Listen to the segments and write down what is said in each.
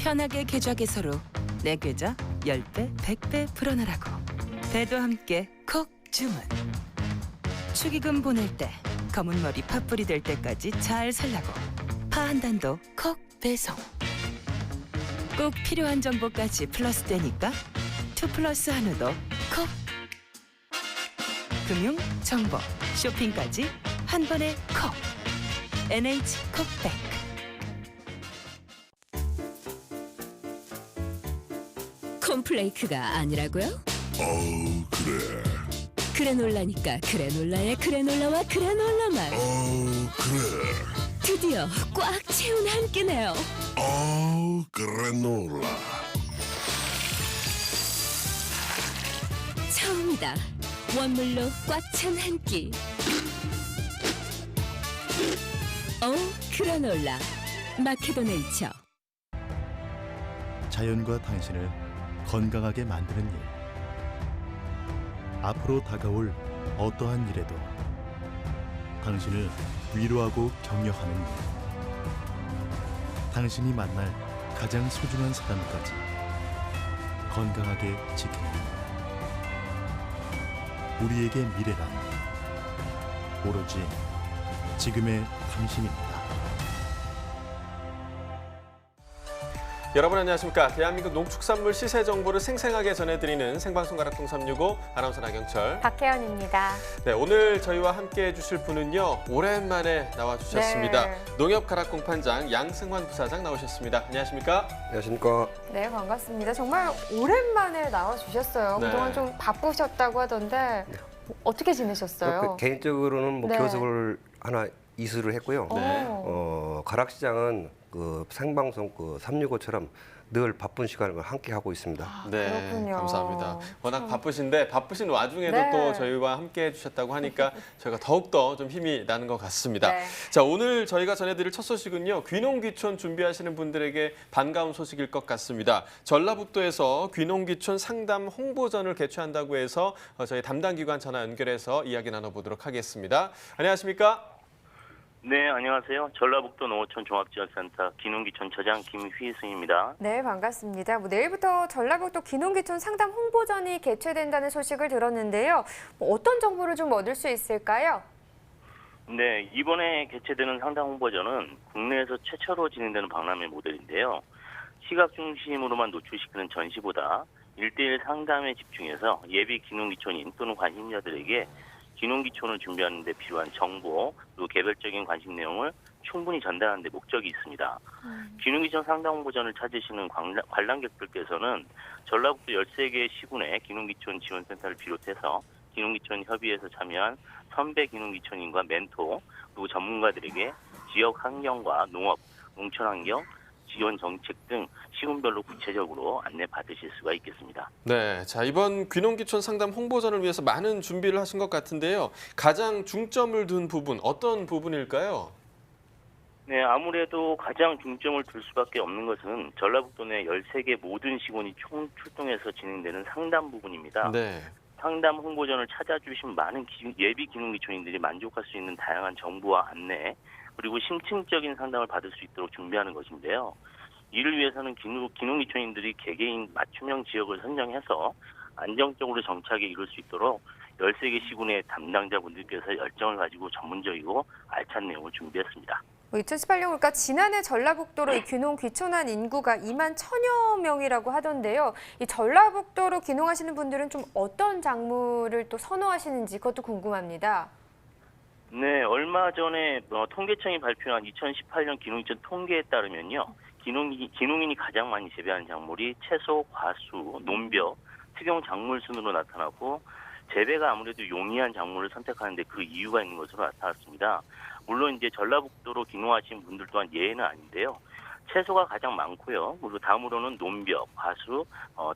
편하게 계좌 개설로 내 계좌 10배, 100배 불어나라고. 배도 함께 콕 주문. 축의금 보낼 때 검은 머리 팥불이 될 때까지 잘 살라고. 파 한 단도 콕 배송. 꼭 필요한 정보까지 플러스 되니까 2플러스 한우도 콕. 금융, 정보, 쇼핑까지 한 번에 콕. NH콕백. 콘플레이크가 아니라고요? 그래. 그래놀라니까 그래놀라의 그래놀라와 그래놀라만 그래. 드디어 꽉 채운 한 끼네요. 그래놀라. 처음이다. 원물로 꽉 찬 한 끼. 그래놀라 마케도 네이처. 자연과 당신을 건강하게 만드는 일. 앞으로 다가올 어떠한 일에도 당신을 위로하고 격려하는 일. 당신이 만날 가장 소중한 사람까지 건강하게 지키는 일. 우리에게 미래란 오로지 지금의 당신입니다. 여러분 안녕하십니까. 대한민국 농축산물 시세 정보를 생생하게 전해드리는 생방송 가락동 365 아나운서 나경철. 박혜연입니다. 네, 오늘 저희와 함께해 주실 분은요. 오랜만에 나와주셨습니다. 네. 농협 가락공판장 양승환 부사장 나오셨습니다. 안녕하십니까. 안녕하십니까. 네, 반갑습니다. 정말 오랜만에 나와주셨어요. 네. 그동안 좀 바쁘셨다고 하던데 어떻게 지내셨어요? 개인적으로는 뭐 네. 교섭을 하나 이수를 했고요. 네. 가락시장은 그 생방송 그 365처럼 늘 바쁜 시간을 함께 하고 있습니다. 네, 그렇군요. 감사합니다. 워낙 바쁘신데 바쁘신 와중에도 네. 또 저희와 함께해 주셨다고 하니까 저희가 더욱더 좀 힘이 나는 것 같습니다. 네. 자, 오늘 저희가 전해드릴 첫 소식은요. 귀농귀촌 준비하시는 분들에게 반가운 소식일 것 같습니다. 전라북도에서 귀농귀촌 상담 홍보전을 개최한다고 해서 저희 담당 기관 전화 연결해서 이야기 나눠보도록 하겠습니다. 안녕하십니까? 네, 안녕하세요. 전라북도 농어촌 종합지원센터 귀농귀촌 저장 김휘승입니다. 네, 반갑습니다. 내일부터 전라북도 귀농귀촌 상담 홍보전이 개최된다는 소식을 들었는데요. 어떤 정보를 좀 얻을 수 있을까요? 네, 이번에 개최되는 상담 홍보전은 국내에서 최초로 진행되는 박람회 모델인데요. 시각 중심으로만 노출시키는 전시보다 1:1 상담에 집중해서 예비 귀농귀촌인 또는 관심자들에게 귀농귀촌을 준비하는 데 필요한 정보, 그리고 개별적인 관심 내용을 충분히 전달하는 데 목적이 있습니다. 귀농귀촌 상담 홍보전을 찾으시는 관람객들께서는 전라북도 13개 시군의 귀농귀촌 지원센터를 비롯해서 귀농귀촌 협의회에서 참여한 선배 귀농귀촌인과 멘토, 그리고 전문가들에게 지역 환경과 농업, 농촌 환경, 지원 정책 등 시군별로 구체적으로 안내 받으실 수가 있겠습니다. 네, 자 이번 귀농귀촌 상담 홍보전을 위해서 많은 준비를 하신 것 같은데요. 가장 중점을 둔 부분 어떤 부분일까요? 네, 아무래도 가장 중점을 둘 수밖에 없는 것은 전라북도 내 13개 모든 시군이 총 출동해서 진행되는 상담 부분입니다. 네. 상담 홍보전을 찾아주신 많은 예비 귀농귀촌인들이 만족할 수 있는 다양한 정보와 안내, 그리고 심층적인 상담을 받을 수 있도록 준비하는 것인데요. 이를 위해서는 귀농귀촌인들이 개개인 맞춤형 지역을 선정해서 안정적으로 정착에 이룰 수 있도록 13개 시군의 담당자분들께서 열정을 가지고 전문적이고 알찬 내용을 준비했습니다. 2018년 그러니까 지난해 전라북도로 이 귀농귀촌한 인구가 2만 1,000여 명이라고 하던데요. 이 전라북도로 귀농하시는 분들은 좀 어떤 작물을 또 선호하시는지 그것도 궁금합니다. 네, 얼마 전에 통계청이 발표한 2018년 귀농귀촌 통계에 따르면요. 귀농인이 가장 많이 재배하는 작물이 채소, 과수, 논벼, 특용 작물 순으로 나타나고 재배가 아무래도 용이한 작물을 선택하는데 그 이유가 있는 것으로 나타났습니다. 물론 이제 전라북도로 귀농하신 분들 또한 예외는 아닌데요. 채소가 가장 많고요. 그리고 다음으로는 논벼, 과수,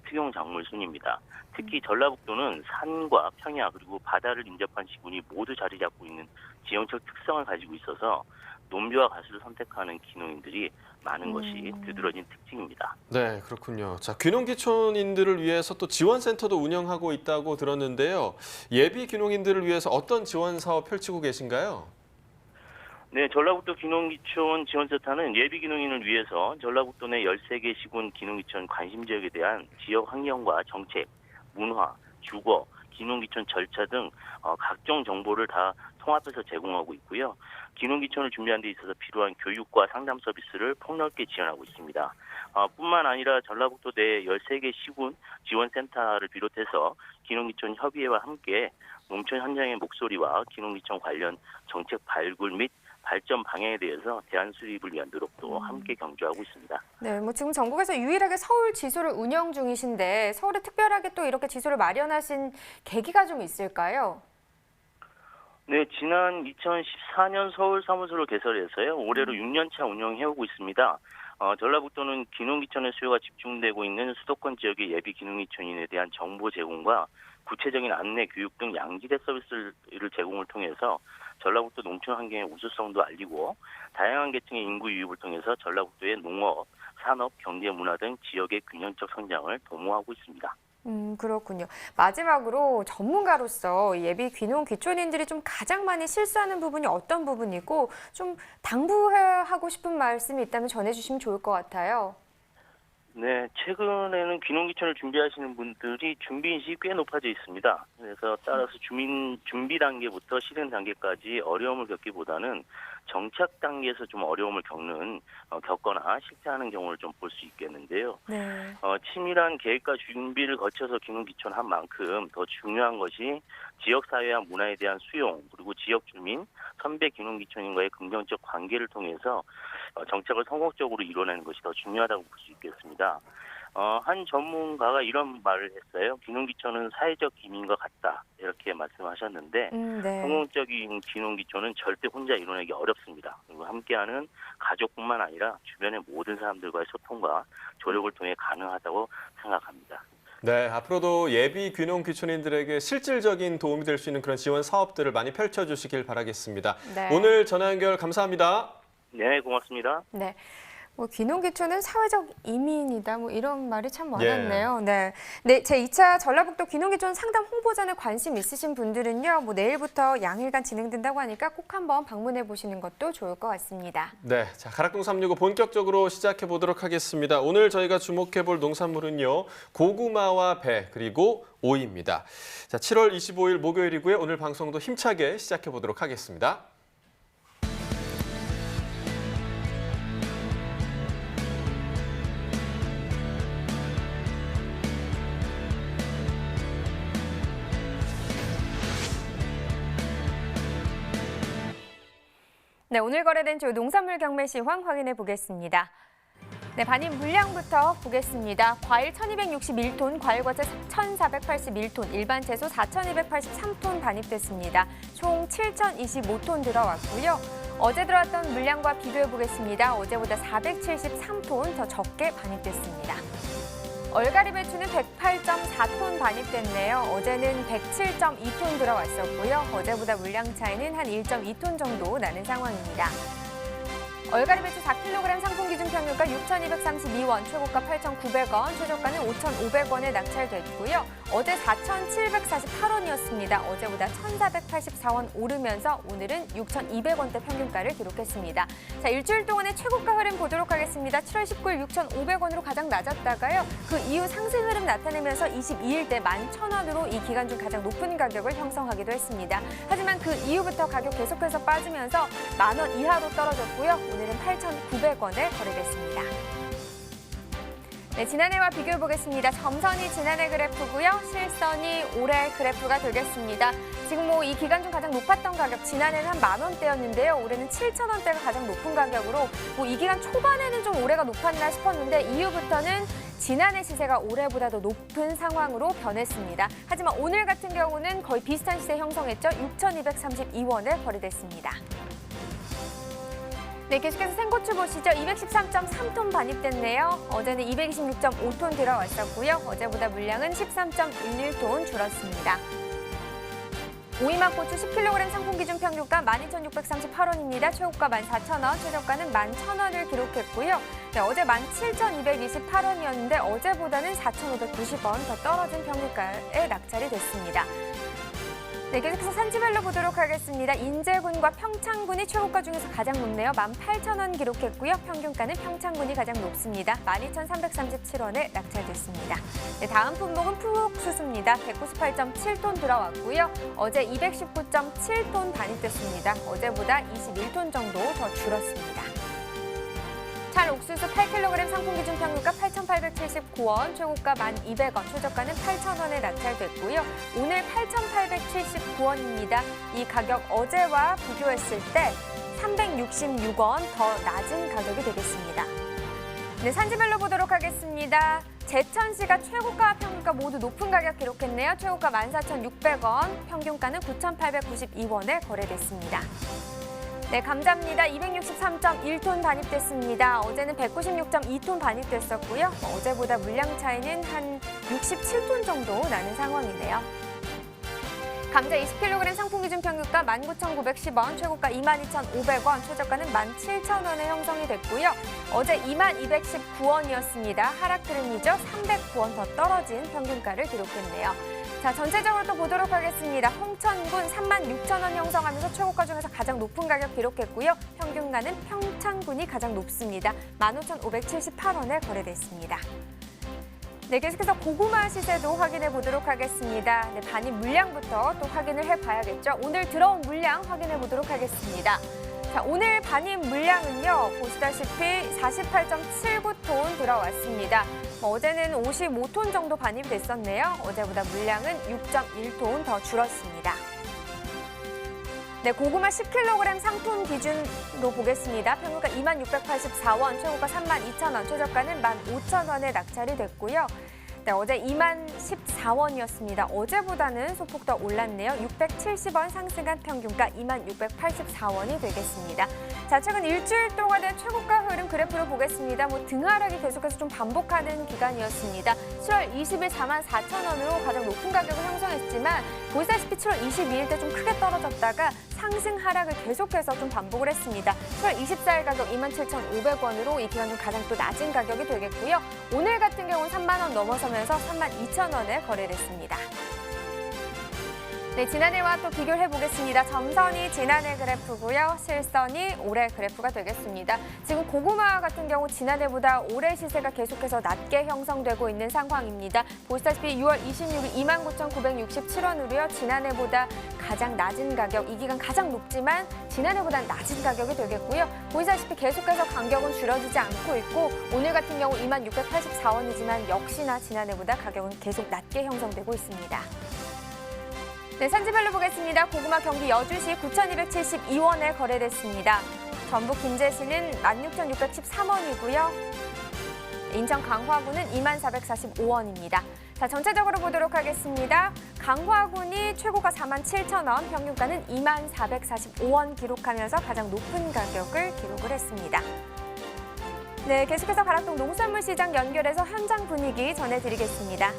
특용 작물 순입니다. 특히 전라북도는 산과 평야 그리고 바다를 인접한 시군이 모두 자리 잡고 있는 지형적 특성을 가지고 있어서 논벼와 과수를 선택하는 귀농인들이 많은 것이 두드러진 특징입니다. 네, 그렇군요. 자, 귀농귀촌인들을 위해서 또 지원센터도 운영하고 있다고 들었는데요. 예비 귀농인들을 위해서 어떤 지원 사업 펼치고 계신가요? 네, 전라북도 귀농귀촌 지원센터는 예비 귀농인을 위해서 전라북도 내 13개 시군 귀농귀촌 관심 지역에 대한 지역 환경과 정책, 문화, 주거, 귀농귀촌 절차 등 각종 정보를 다 통합해서 제공하고 있고요. 귀농귀촌을 준비하는 데 있어서 필요한 교육과 상담 서비스를 폭넓게 지원하고 있습니다. 뿐만 아니라 전라북도 내 13개 시군 지원센터를 비롯해서 귀농귀촌 협의회와 함께 농촌 현장의 목소리와 귀농귀촌 관련 정책 발굴 및 발전 방향에 대해서 대안 수립을 위한 노력도 함께 경주하고 있습니다. 네, 뭐 지금 전국에서 유일하게 서울 지소를 운영 중이신데 서울에 특별하게 또 이렇게 지소를 마련하신 계기가 좀 있을까요? 네, 지난 2014년 서울 사무소를 개설해서요. 올해로 6년차 운영해오고 있습니다. 전라북도는 귀농귀촌의 수요가 집중되고 있는 수도권 지역의 예비 귀농귀촌인에 대한 정보 제공과 구체적인 안내, 교육 등 양질의 서비스를 제공을 통해서 전라북도 농촌 환경의 우수성도 알리고 다양한 계층의 인구 유입을 통해서 전라북도의 농업, 산업, 경제, 문화 등 지역의 균형적 성장을 도모하고 있습니다. 그렇군요. 마지막으로 전문가로서 예비 귀농 귀촌인들이 좀 가장 많이 실수하는 부분이 어떤 부분이고 좀 당부하고 싶은 말씀이 있다면 전해주시면 좋을 것 같아요. 네, 최근에는 귀농귀촌을 준비하시는 분들이 준비 인식이 꽤 높아져 있습니다. 그래서 따라서 준비 단계부터 실행 단계까지 어려움을 겪기보다는 정착 단계에서 좀 어려움을 겪거나 실패하는 경우를 좀 볼 수 있겠는데요. 네. 치밀한 계획과 준비를 거쳐서 귀농귀촌한 만큼 더 중요한 것이 지역사회와 문화에 대한 수용, 그리고 지역 주민, 선배 귀농귀촌인과의 긍정적 관계를 통해서 정착을 성공적으로 이뤄내는 것이 더 중요하다고 볼 수 있겠습니다. 한 전문가가 이런 말을 했어요. 귀농귀촌은 사회적 이민과 같다. 이렇게 말씀하셨는데 네. 성공적인 귀농귀촌은 절대 혼자 이뤄내기 어렵습니다. 그리고 함께하는 가족뿐만 아니라 주변의 모든 사람들과의 소통과 조력을 통해 가능하다고 생각합니다. 네, 앞으로도 예비 귀농 귀촌인들에게 실질적인 도움이 될 수 있는 그런 지원 사업들을 많이 펼쳐주시길 바라겠습니다. 네. 오늘 전화 연결 감사합니다. 네, 고맙습니다. 네. 뭐 귀농귀촌은 사회적 이민이다. 뭐 이런 말이 참 와닿네요. 네. 네, 제 2차 전라북도 귀농귀촌 상담 홍보전에 관심 있으신 분들은요. 뭐 내일부터 양일간 진행된다고 하니까 꼭 한번 방문해 보시는 것도 좋을 것 같습니다. 네, 자 가락동 365 본격적으로 시작해 보도록 하겠습니다. 오늘 저희가 주목해 볼 농산물은요. 고구마와 배 그리고 오이입니다. 자, 7월 25일 목요일이고요. 오늘 방송도 힘차게 시작해 보도록 하겠습니다. 네, 오늘 거래된 주요 농산물 경매 시황 확인해 보겠습니다. 네, 반입 물량부터 보겠습니다. 과일 1261톤, 과일과채 1481톤, 일반 채소 4283톤 반입됐습니다. 총 7025톤 들어왔고요. 어제 들어왔던 물량과 비교해 보겠습니다. 어제보다 473톤 더 적게 반입됐습니다. 얼갈이 배추는 108.4톤 반입됐네요. 어제는 107.2톤 들어왔었고요. 어제보다 물량 차이는 한 1.2톤 정도 나는 상황입니다. 얼갈이 배추 4kg 상품 기준 평균가 6,232원, 최고가 8,900원, 최저가는 5,500원에 낙찰됐고요. 어제 4,748원이었습니다. 어제보다 1,484원 오르면서 오늘은 6,200원대 평균가를 기록했습니다. 자, 일주일 동안의 최고가 흐름 보도록 하겠습니다. 7월 19일 6,500원으로 가장 낮았다가요. 그 이후 상승 흐름 나타내면서 22일 때 11,000원으로 이 기간 중 가장 높은 가격을 형성하기도 했습니다. 하지만 그 이후부터 가격 계속해서 빠지면서 10,000원 이하로 떨어졌고요. 오늘은 8,900원에 거래됐습니다. 네, 지난해와 비교해 보겠습니다. 점선이 지난해 그래프고요. 실선이 올해 그래프가 되겠습니다. 지금 뭐 이 기간 중 가장 높았던 가격, 지난해는 한 10,000원대였는데요. 올해는 7,000원대가 가장 높은 가격으로 뭐 이 기간 초반에는 좀 올해가 높았나 싶었는데 이후부터는 지난해 시세가 올해보다 더 높은 상황으로 변했습니다. 하지만 오늘 같은 경우는 거의 비슷한 시세 형성했죠. 6,232원에 거래됐습니다. 네, 계속해서 생고추 보시죠. 213.3톤 반입됐네요. 어제는 226.5톤 들어왔었고요. 어제보다 물량은 13.11톤 줄었습니다. 오이맛 고추 10kg 상품 기준 평균가 12,638원입니다. 최고가 14,000원, 최저가는 11,000원을 기록했고요. 네, 어제 17,228원이었는데 어제보다는 4,590원 더 떨어진 평균가에 낙찰이 됐습니다. 네, 계속해서 산지별로 보도록 하겠습니다. 인제군과 평창군이 최고가 중에서 가장 높네요. 18,000원 기록했고요. 평균가는 평창군이 가장 높습니다. 12,337원에 낙찰됐습니다. 네, 다음 품목은 푸옥수수입니다. 198.7톤 들어왔고요. 어제 219.7톤 반입됐습니다. 어제보다 21톤 정도 더 줄었습니다. 찰 옥수수 8kg 상품 기준 평균가 8,879원, 최고가 1,200원, 최저가는 8,000원에 낙찰됐고요. 오늘 8,879원입니다. 이 가격 어제와 비교했을 때 366원 더 낮은 가격이 되겠습니다. 네, 산지별로 보도록 하겠습니다. 제천시가 최고가 평균가 모두 높은 가격 기록했네요. 최고가 14,600원, 평균가는 9,892원에 거래됐습니다. 네, 감자입니다. 263.1톤 반입됐습니다. 어제는 196.2톤 반입됐었고요. 어제보다 물량 차이는 한 67톤 정도 나는 상황이네요. 감자 20kg 상품 기준 평균가 19,910원, 최고가 22,500원, 최저가는 17,000원에 형성이 됐고요. 어제 22,119원이었습니다. 하락 흐름이죠. 309원 더 떨어진 평균가를 기록했네요. 자, 전체적으로 또 보도록 하겠습니다. 홍천군 36,000원 형성하면서 최고가 중에서 가장 높은 가격 기록했고요. 평균가는 평창군이 가장 높습니다. 15,578원에 거래됐습니다. 네, 계속해서 고구마 시세도 확인해 보도록 하겠습니다. 네, 반입 물량부터 또 확인을 해봐야겠죠. 오늘 들어온 물량 확인해 보도록 하겠습니다. 자, 오늘 반입 물량은요, 보시다시피 48.79톤 들어왔습니다. 어제는 55톤 정도 반입이 됐었네요. 어제보다 물량은 6.1톤 더 줄었습니다. 네, 고구마 10kg 상품 기준으로 보겠습니다. 평균가 26,684원, 최고가 32,000원, 최저가는 15,000원에 낙찰이 됐고요. 네, 어제 20,014원이었습니다. 어제보다는 소폭 더 올랐네요. 670원 상승한 평균가 26,684원이 되겠습니다. 자, 최근 일주일 동안의 최고가 흐름 그래프로 보겠습니다. 등하락이 계속해서 좀 반복하는 기간이었습니다. 7월 20일 44,000원으로 가장 높은 가격을 형성했지만 보시다시피 7월 22일 때 좀 크게 떨어졌다가 상승 하락을 계속해서 좀 반복을 했습니다. 7월 24일 가격 27,500원으로 이 기간 중 가장 또 낮은 가격이 되겠고요. 오늘 같은 경우는 3만 원 넘어서면서 32,000원에 거래를 했습니다. 네, 지난해와 또 비교를 해보겠습니다. 점선이 지난해 그래프고요. 실선이 올해 그래프가 되겠습니다. 지금 고구마 같은 경우 지난해보다 올해 시세가 계속해서 낮게 형성되고 있는 상황입니다. 보시다시피 6월 26일 29,967원으로요. 지난해보다 가장 낮은 가격, 이 기간 가장 높지만 지난해보다 낮은 가격이 되겠고요. 보시다시피 계속해서 간격은 줄어들지 않고 있고 오늘 같은 경우 26,884원이지만 역시나 지난해보다 가격은 계속 낮게 형성되고 있습니다. 네, 산지별로 보겠습니다. 고구마 경기 여주시 9,272원에 거래됐습니다. 전북 김제시는 16,613원이고요. 인천 강화군은 24,445원입니다. 자, 전체적으로 보도록 하겠습니다. 강화군이 최고가 47,000원, 평균가는 24,445원 기록하면서 가장 높은 가격을 기록을 했습니다. 네, 계속해서 가락동 농산물시장 연결해서 현장 분위기 전해드리겠습니다.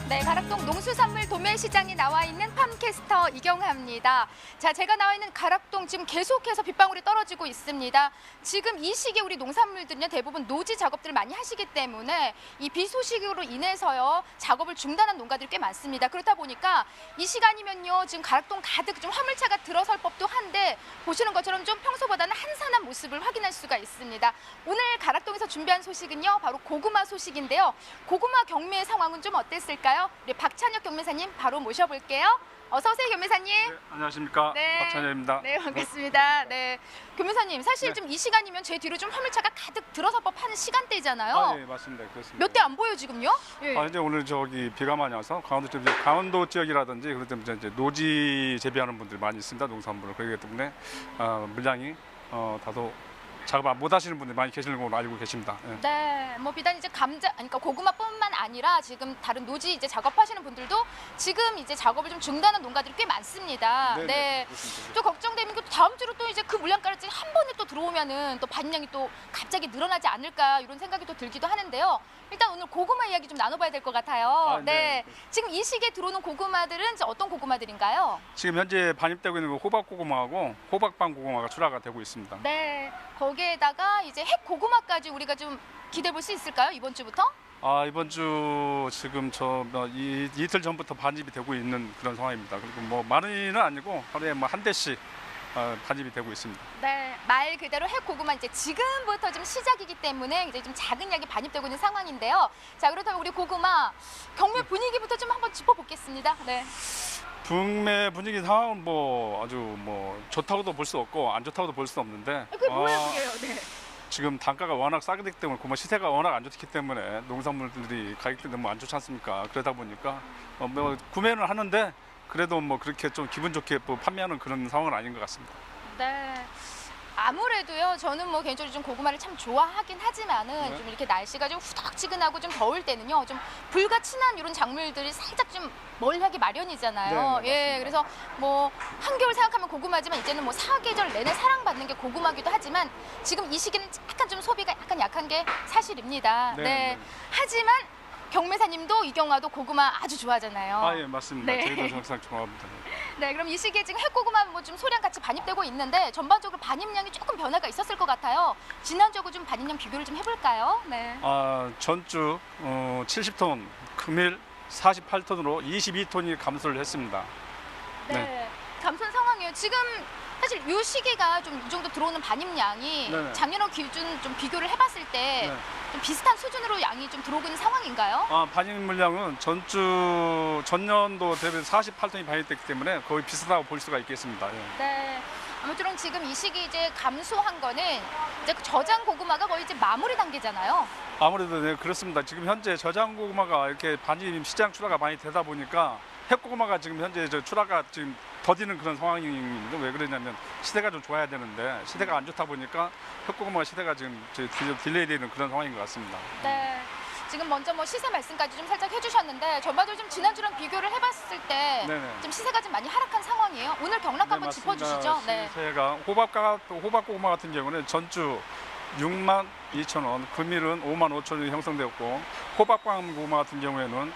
네, 가락동 농수산물 도매시장에 나와 있는 팜캐스터 이경하입니다. 자, 제가 나와 있는 가락동 지금 계속해서 빗방울이 떨어지고 있습니다. 지금 이 시기에 우리 농산물들은요, 대부분 노지 작업들을 많이 하시기 때문에 이 비 소식으로 인해서요, 작업을 중단한 농가들이 꽤 많습니다. 그렇다 보니까 이 시간이면요, 지금 가락동 가득 좀 화물차가 들어설 법도 한데 보시는 것처럼 좀 평소보다는 한산한 모습을 확인할 수가 있습니다. 오늘 가락동에서 준비한 소식은요, 바로 고구마 소식인데요. 고구마 경매의 상황은 좀 어땠을까요? 우리 박찬혁 경매사님 바로 모셔볼게요. 어서 오세요, 경매사님. 네, 안녕하십니까. 네. 박찬혁입니다. 네, 반갑습니다. 네, 경매사님, 사실 네. 좀 이 시간이면 제 뒤로 좀 화물차가 가득 들어설 법한 시간대잖아요. 아, 예, 맞습니다. 그렇습니다. 몇 대 안 보여 지금요? 예. 이제 오늘 저기 비가 많이 와서 강원도 지역이라든지 그럴 때 이제 노지 재배하는 분들이 많이 있습니다. 농산물을. 그렇기 때문에 물량이 다소 작업 못 하시는 분들이 많이 계시는 걸로 알고 계십니다. 예. 네, 뭐 비단 이제 그러니까 고구마뿐만 아니라 지금 다른 노지 이제 작업하시는 분들도 지금 이제 작업을 좀 중단한 농가들이 꽤 많습니다. 네네, 네, 그렇습니다. 또 걱정되는 게 다음 주로 또 이제 그 물량가를 한 번에 또 들어오면은 또 반량이 또 갑자기 늘어나지 않을까 이런 생각이 또 들기도 하는데요. 일단 오늘 고구마 이야기 좀 나눠봐야 될 것 같아요. 네. 지금 이 시기에 들어오는 고구마들은 이제 어떤 고구마들인가요? 지금 현재 반입되고 있는 거 호박 고구마하고 호박빵 고구마가 출하가 되고 있습니다. 네, 거기에다가 이제 핵 고구마까지 우리가 좀 기대해 볼 수 있을까요? 이번 주부터? 이번 주 지금 이틀 전부터 반입이 되고 있는 그런 상황입니다. 그리고 뭐 많이는 아니고 하루에 뭐 한 대씩 반입이 되고 있습니다. 네, 말 그대로 핵고구마 이제 지금부터 좀 시작이기 때문에 이제 좀 작은 양이 반입되고 있는 상황인데요. 자, 그렇다면 우리 고구마 경매 분위기부터 좀 한번 짚어보겠습니다. 네. 경매 분위기 상황은 뭐 아주 뭐 좋다고도 볼 수 없고 안 좋다고도 볼 수 없는데. 그게 뭐예요, 그게요? 네. 지금 단가가 워낙 싸게 되기 때문에 고구마 시세가 워낙 안 좋기 때문에 농산물들이 가격도 너무 안 좋지 않습니까? 그러다 보니까 뭐 구매는 하는데 그래도 뭐 그렇게 좀 기분 좋게 뭐 판매하는 그런 상황은 아닌 것 같습니다. 네. 아무래도요, 저는 뭐 개인적으로 좀 고구마를 참 좋아하긴 하지만은 네. 좀 이렇게 날씨가 좀 후덕지근하고 좀 더울 때는요, 좀 불과 친한 이런 작물들이 살짝 좀 멀하기 마련이잖아요. 네, 예, 그래서 뭐 한겨울 생각하면 고구마지만 이제는 뭐 사계절 내내 사랑받는 게 고구마기도 하지만 지금 이 시기는 약간 좀 소비가 약간 약한 게 사실입니다. 네, 네. 네. 하지만 경매사님도 이경화도 고구마 아주 좋아하잖아요. 예, 맞습니다. 네. 저희도 항상 좋아합니다. 네, 그럼 이 시기에 지금 핵고구마 뭐 좀 소량 같이 반입되고 있는데 전반적으로 반입량이 조금 변화가 있었을 것 같아요. 지난주하고 좀 반입량 비교를 좀 해볼까요? 네. 전주 70톤, 금일 48톤으로 22톤이 감소를 했습니다. 네. 감소한 상황이에요. 지금 사실 이 시기가 좀 이 정도 들어오는 반입량이 네네. 작년하고 기준 좀 비교를 해봤을 때 네. 좀 비슷한 수준으로 양이 좀 들어오고 있는 상황인가요? 반입 물량은 전년도 대비 48톤이 반입됐기 때문에 거의 비슷하다고 볼 수가 있겠습니다. 예. 네. 아무쪼록 지금 이 시기 이제 감소한 거는 이제 그 저장 고구마가 거의 이제 마무리 단계잖아요. 아무래도 네, 그렇습니다. 지금 현재 저장 고구마가 이렇게 반입 시장 출하가 많이 되다 보니까 핵고구마가 지금 현재 출하가 지금 더디는 그런 상황입니다. 왜 그러냐면 시대가 좀 좋아야 되는데 시대가 안 좋다 보니까 핵고구마 시대가 지금 딜레이 되는 그런 상황인 것 같습니다. 네. 지금 먼저 뭐 시세 말씀까지 좀 살짝 해주셨는데 전반적으로 좀 지난주랑 비교를 해봤을 때 좀 시세가 좀 많이 하락한 상황이에요. 오늘 경락 한번 짚어주시죠. 네. 시세가 호박고구마 같은 경우는 전주 62,000원, 금일은 55,000원이 형성되었고 호박빵 고구마 같은 경우에는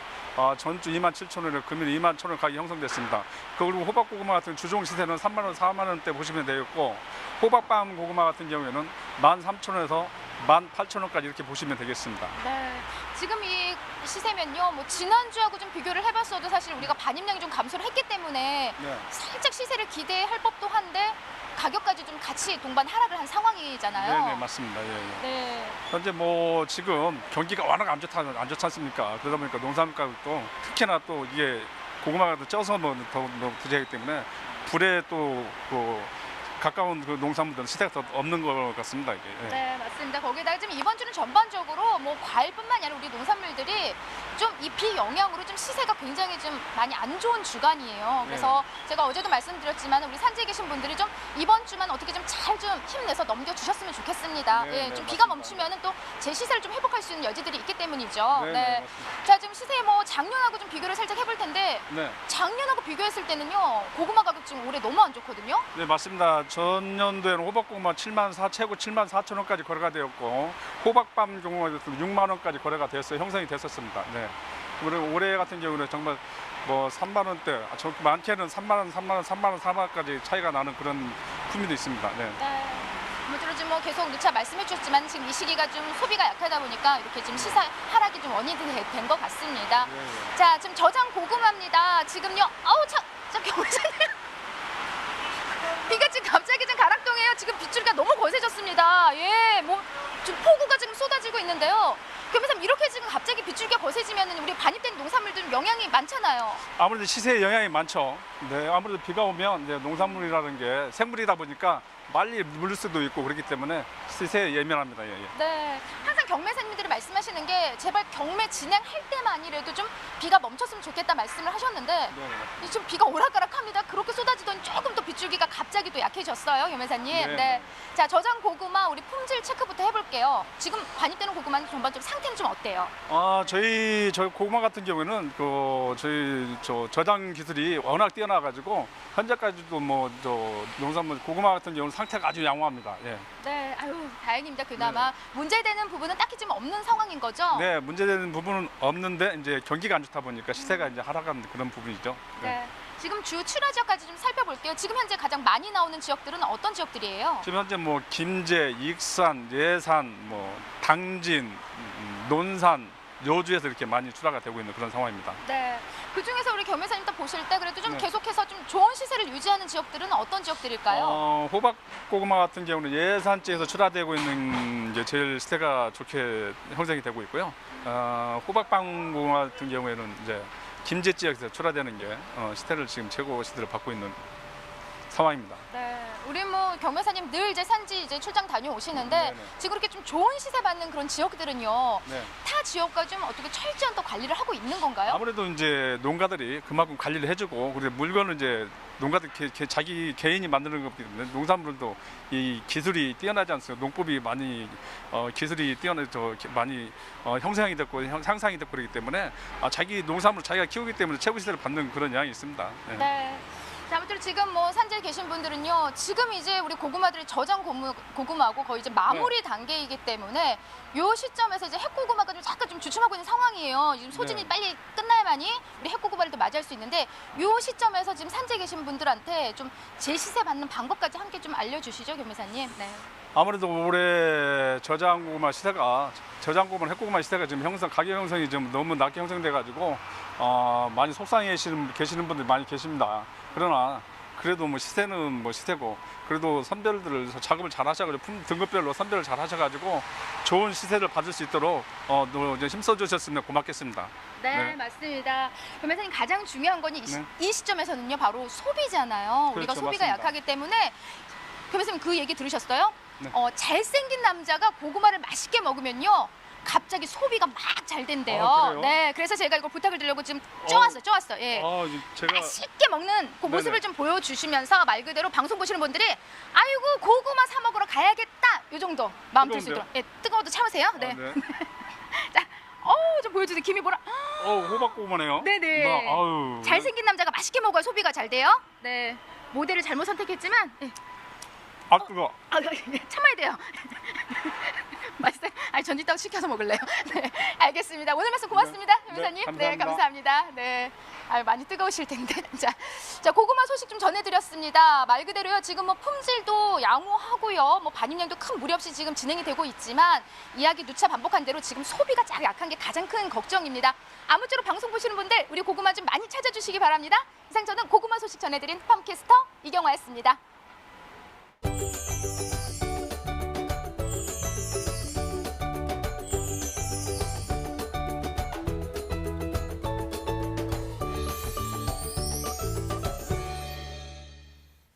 전주 27,000원에 금일 21,000원 가격이 형성됐습니다. 그리고 호박고구마 같은 주종 시세는 3만 원, 4만 원대 보시면 되겠고 호박빵 고구마 같은 경우에는 13,000원에서 18,000원까지 이렇게 보시면 되겠습니다. 네. 지금 이 시세면요, 뭐 지난주하고 좀 비교를 해봤어도 사실 우리가 반입량이 좀 감소를 했기 때문에 네. 살짝 시세를 기대할 법도 한데 가격까지 좀 같이 동반 하락을 한 상황이잖아요. 네, 맞습니다. 예, 예. 네. 현재 뭐 지금 경기가 워낙 안 좋지 않습니까? 그러다 보니까 농산물 가격도 특히나 또 이게 고구마가 쪄서 더 부재하기 때문에 불에 또 가까운 그 농산물들은 시대가 더 없는 것 같습니다. 이게. 예. 네, 맞습니다. 거기다가 지금 이번 주는 전반적으로 뭐 과일뿐만 아니라 우리 농산물들이 좀 이 비영향으로 좀 시세가 굉장히 좀 많이 안 좋은 주간이에요. 그래서 제가 어제도 말씀드렸지만 우리 산지에 계신 분들이 좀 이번 주만 어떻게 좀 잘 좀 힘내서 넘겨주셨으면 좋겠습니다. 네, 예, 네, 좀 맞습니다. 비가 멈추면은 또 제 시세를 좀 회복할 수 있는 여지들이 있기 때문이죠. 네, 네. 네, 맞습니다. 자, 지금 시세 뭐 작년하고 좀 비교를 살짝 해볼 텐데 네. 작년하고 비교했을 때는요, 고구마 가격 지금 올해 너무 안 좋거든요. 네, 맞습니다. 전년도에는 호박고구마 최고 74,000원까지 거래가 되었고 호박밤 고구마 6만 원까지 거래가 됐어요. 형성이 됐었습니다. 네. 올해 같은 경우는 정말 뭐 3만 원대, 많게는 3만 원, 3만 원, 3만 원, 4만 원까지 차이가 나는 그런 품위도 있습니다. 네. 네. 아무쪼록 지금 뭐 계속 누차 말씀해 주셨지만 지금 이 시기가 좀 소비가 약하다 보니까 이렇게 지금 시세 하락이 좀 원인이 된 것 같습니다. 네. 자, 지금 저장 고구마입니다. 지금요, 저 경사님. 비가 지금 갑자기 좀 가락동해요. 지금 빗줄기가 너무 거세졌습니다. 예, 뭐 지금 폭우가 지금 쏟아지고 있는데요. 그러면서 이렇게 지금 갑자기 빗줄기가 거세지면 우리 반입된 농산물들은 영향이 많잖아요. 아무래도 시세에 영향이 많죠. 네, 아무래도 비가 오면 이제 농산물이라는 게 생물이다 보니까 빨리 물릴 수도 있고 그렇기 때문에 시세에 예민합니다. 예, 예. 네, 항상 경매사님들이 말씀하시는 게 제발 경매 진행할 때만이라도 좀 비가 멈췄으면 좋겠다 말씀을 하셨는데 지금 비가 오락가락합니다. 그렇게 쏟아지더니 조금 더 빗줄기가 갑자기 또 약해졌어요, 경매사님. 네. 네. 자, 저장 고구마 우리 품질 체크부터 해볼게요. 지금 반입되는 고구마는 전반적으로 상태는 좀 어때요? 저희 고구마 같은 경우에는 저희 저장 기술이 워낙 뛰어나가지고 현재까지도 농산물 고구마 같은 경우는 상태가 아주 양호합니다. 예. 네, 아유 다행입니다. 그나마 문제되는 부분은 딱히 지금 없는 상황인 거죠? 네, 문제되는 부분은 없는데 이제 경기가 안 좋다 보니까 시세가 이제 하락한 그런 부분이죠. 네. 지금 주 출하 지역까지 좀 살펴볼게요. 지금 현재 가장 많이 나오는 지역들은 어떤 지역들이에요? 지금 현재 김제, 익산, 예산, 당진, 논산, 여주에서 이렇게 많이 출하가 되고 있는 그런 상황입니다. 네. 그 중에서 우리 겸 회사님 딱 보실 때 그래도 좀 네. 계속해서 좀 좋은 시세를 유지하는 지역들은 어떤 지역들일까요? 호박 고구마 같은 경우는 예산지에서 출하되고 있는 이제 제일 시세가 좋게 형성이 되고 있고요. 호박빵 고구마 같은 경우에는 이제 김제 지역에서 출하되는 게 시세를 지금 최고 시세를 받고 있는 상황입니다. 네. 우리 뭐 겸 회사님 늘 이제 산지 이제 출장 다녀오시는데 네네. 지금 이렇게 좀 좋은 시세 받는 그런 지역들은요. 네. 타 지역과 좀 어떻게 철저한 또 관리를 하고 있는 건가요? 아무래도 이제 농가들이 그만큼 관리를 해주고 그리고 물건을 이제 농가들 자기 개인이 만드는 거기 때문에 농산물도 이 기술이 뛰어나지 않습니까? 농법이 많이 기술이 뛰어나서 많이 형성이 됐고 향상이 됐고 그렇기 때문에 자기 농산물 자기가 키우기 때문에 최고 시세를 받는 그런 영향이 있습니다. 네. 네. 자, 아무튼 지금 뭐 산지에 계신 분들은요. 지금 이제 우리 고구마들이 저장 고구마하고 거의 이제 마무리 단계이기 때문에 요 시점에서 이제 핵고구마가 좀 잠깐 좀 주춤하고 있는 상황이에요. 지금 소진이 네. 빨리 끝나야만이 우리 핵고구마를 또 맞이할 수 있는데 요 시점에서 지금 산지에 계신 분들한테 좀 제시세 받는 방법까지 함께 좀 알려주시죠, 겸 회사님. 네. 아무래도 올해 저장고구마 시세가 저장고구마 핵고구마 시세가 지금 가격 형성이 좀 너무 낮게 형성돼 가지고 많이 속상해 계시는 분들이 많이 계십니다. 그러나 그래도 뭐 시세는 뭐 시세고 그래도 선별들을 작업을 잘 하셔가지고 등급별로 선별을 잘 하셔가지고 좋은 시세를 받을 수 있도록 이제 힘써 주셨으면 고맙겠습니다. 네, 네. 맞습니다. 그럼 회사님 가장 중요한 건 네. 이 시점에서는요, 바로 소비잖아요. 우리가 그렇죠, 소비가 맞습니다. 약하기 때문에 그럼 회사님 그 얘기 들으셨어요? 네. 잘생긴 남자가 고구마를 맛있게 먹으면요. 갑자기 소비가 막 잘 된대요. 그래요? 네, 그래서 제가 이걸 부탁을 드리려고 지금 쪄왔어요. 예. 제가 맛있게 먹는 그 모습을 네네. 좀 보여주시면서 말 그대로 방송 보시는 분들이 아이고 고구마 사 먹으러 가야겠다 이 정도 마음 들 수 있도록. 예, 뜨거워도 참으세요. 네. 네. 자, 좀 보여주세요. 김이 보라. 호박고구마네요. 네네. 아유. 잘생긴 남자가 맛있게 먹어야 소비가 잘 돼요. 네. 모델을 잘못 선택했지만 네. 뜨거. 참아야 돼요. 맛있어요? 아니 전지떡 시켜서 먹을래요. 네, 알겠습니다. 오늘 말씀 고맙습니다, 네, 변호사님. 감사합니다. 네, 감사합니다. 네, 많이 뜨거우실 텐데. 자, 고구마 소식 좀 전해드렸습니다. 말 그대로요. 지금 뭐 품질도 양호하고요. 뭐 반입량도 큰 무리 없이 지금 진행이 되고 있지만 이야기 누차 반복한 대로 지금 소비가 약한 게 가장 큰 걱정입니다. 아무쪼록 방송 보시는 분들 우리 고구마 좀 많이 찾아주시기 바랍니다. 이상 저는 고구마 소식 전해드린 팜캐스터 이경화였습니다.